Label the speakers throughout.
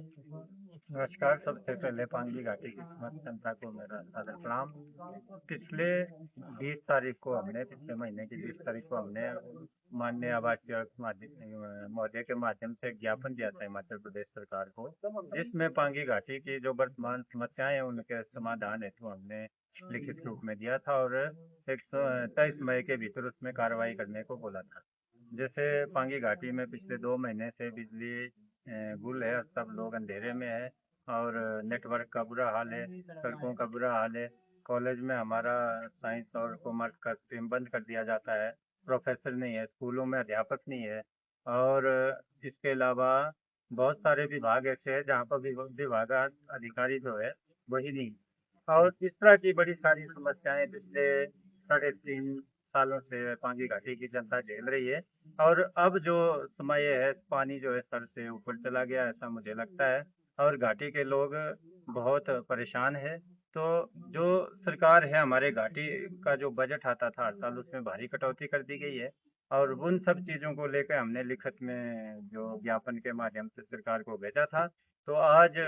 Speaker 1: नमस्कार। सबसे पहले पांगी घाटी की समस्त जनता को मेरा सादर प्रणाम। पिछले 20 तारीख को हमने पिछले महीने की 20 तारीख को हमने माननीय आवासीय आयुक्त महोदय के माध्यम से एक ज्ञापन दिया था हिमाचल प्रदेश सरकार को, जिसमें पांगी घाटी की जो वर्तमान समस्याएं हैं उनके समाधान हेतु हमने लिखित रूप में दिया था और एक 23 मई के भीतर उसमें कार्रवाई करने को बोला था। जैसे पांगी घाटी में पिछले 2 महीने से बिजली गुल है, सब लोग अंधेरे में है और नेटवर्क का बुरा हाल है, सड़कों का बुरा हाल है। कॉलेज में हमारा साइंस और कॉमर्स का स्ट्रीम बंद कर दिया जाता है, प्रोफेसर नहीं है, स्कूलों में अध्यापक नहीं है और इसके अलावा बहुत सारे विभाग ऐसे हैं जहाँ पर विभाग अधिकारी जो है वही नहीं। और इस तरह की बड़ी सारी समस्याएं पिछले 3.5 सालों से पांगी घाटी की जनता झेल रही है और अब जो समय है पानी जो है सर से ऊपर चला गया ऐसा मुझे लगता है और घाटी के लोग बहुत परेशान है। तो जो सरकार है हमारे घाटी का जो बजट आता था हर साल उसमें भारी कटौती कर दी गई है और उन सब चीज़ों को लेकर हमने लिखित में जो ज्ञापन के माध्यम से सरकार को भेजा था। तो आज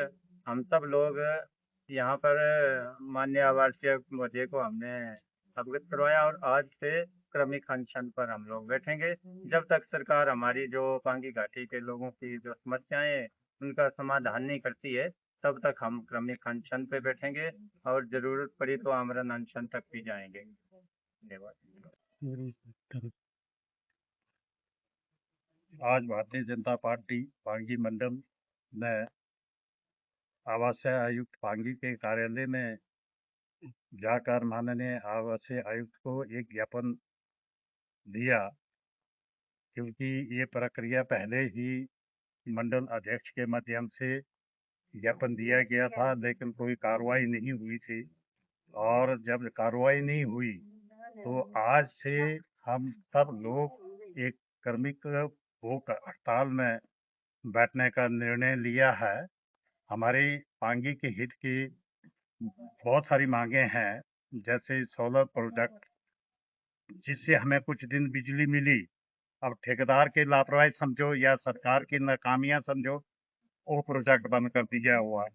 Speaker 1: हम सब लोग यहाँ पर माननीय आवासीय महोदय को हमने अवगत करवाया और आज से क्रमिक अनशन पर हम लोग बैठेंगे जब तक सरकार हमारी जो पांगी घाटी के लोगों की जो समस्याएं हैं, उनका समाधान नहीं करती है, तब तक हम क्रमिक अनशन पे बैठेंगे और जरूरत पड़ी तो आमरण अनशन तक भी जाएंगे। धन्यवाद।
Speaker 2: आज भारतीय जनता पार्टी पांगी मंडल ने आवासीय आयुक्त पांगी के कार्यालय में जाकर माननीय आवासीय आयुक्त को एक ज्ञापन दिया, क्योंकि ये प्रक्रिया पहले ही मंडल अध्यक्ष के माध्यम से ज्ञापन दिया गया था, लेकिन कोई कार्रवाई नहीं हुई थी। और जब कार्रवाई नहीं हुई तो आज से हम सब लोग एक क्रमिक भूख हड़ताल में बैठने का निर्णय लिया है। हमारी पांगी के हित की बहुत सारी मांगे हैं, जैसे सोलर प्रोजेक्ट, जिससे हमें कुछ दिन बिजली मिली। अब ठेकेदार की लापरवाही समझो या सरकार की नाकामियां समझो, वो प्रोजेक्ट बंद कर दिया हुआ है।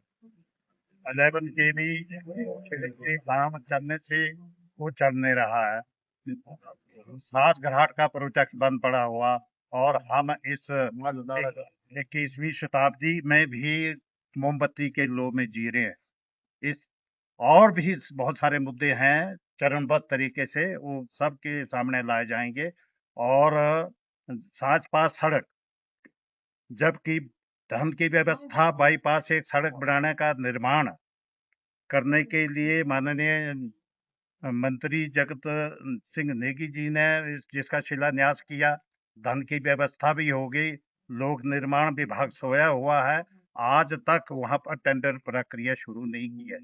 Speaker 2: 11 केवी काम चलने से वो चल नहीं रहा है। सात घाट का प्रोजेक्ट बंद पड़ा हुआ और हम इस 21वीं शताब्दी में भी मोमबत्ती के लो में जी रहे हैं। इस और भी बहुत सारे मुद्दे हैं, चरणबद्ध तरीके से वो सबके सामने लाए जाएंगे। और साच पास सड़क, जबकि धन की व्यवस्था बाईपास एक सड़क बनाने का निर्माण करने के लिए माननीय मंत्री जगत सिंह नेगी जी ने जिसका शिलान्यास किया, धन की व्यवस्था भी हो गई, लोक निर्माण विभाग सोया हुआ है, आज तक वहां पर टेंडर प्रक्रिया शुरू नहीं की है,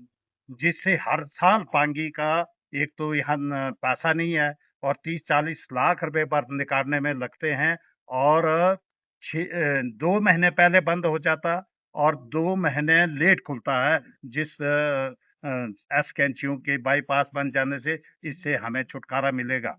Speaker 2: जिससे हर साल पांगी का एक तो यहाँ पैसा नहीं है और 30-40 लाख रुपए पर निकालने में लगते हैं और 2 महीने पहले बंद हो जाता और 2 महीने लेट खुलता है। जिस एसकेएनसीयू के बाईपास बन जाने से इससे हमें छुटकारा मिलेगा।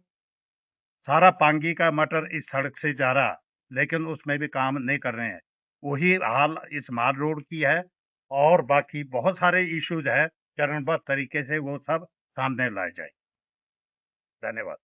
Speaker 2: सारा पांगी का मटर इस सड़क से जा रहा, लेकिन उसमें भी काम नहीं कर रहे हैं। वही हाल इस माल रोड की है और बाकी बहुत सारे इश्यूज है, चरणबद्ध तरीके से वो सब सामने लाए जाए। धन्यवाद।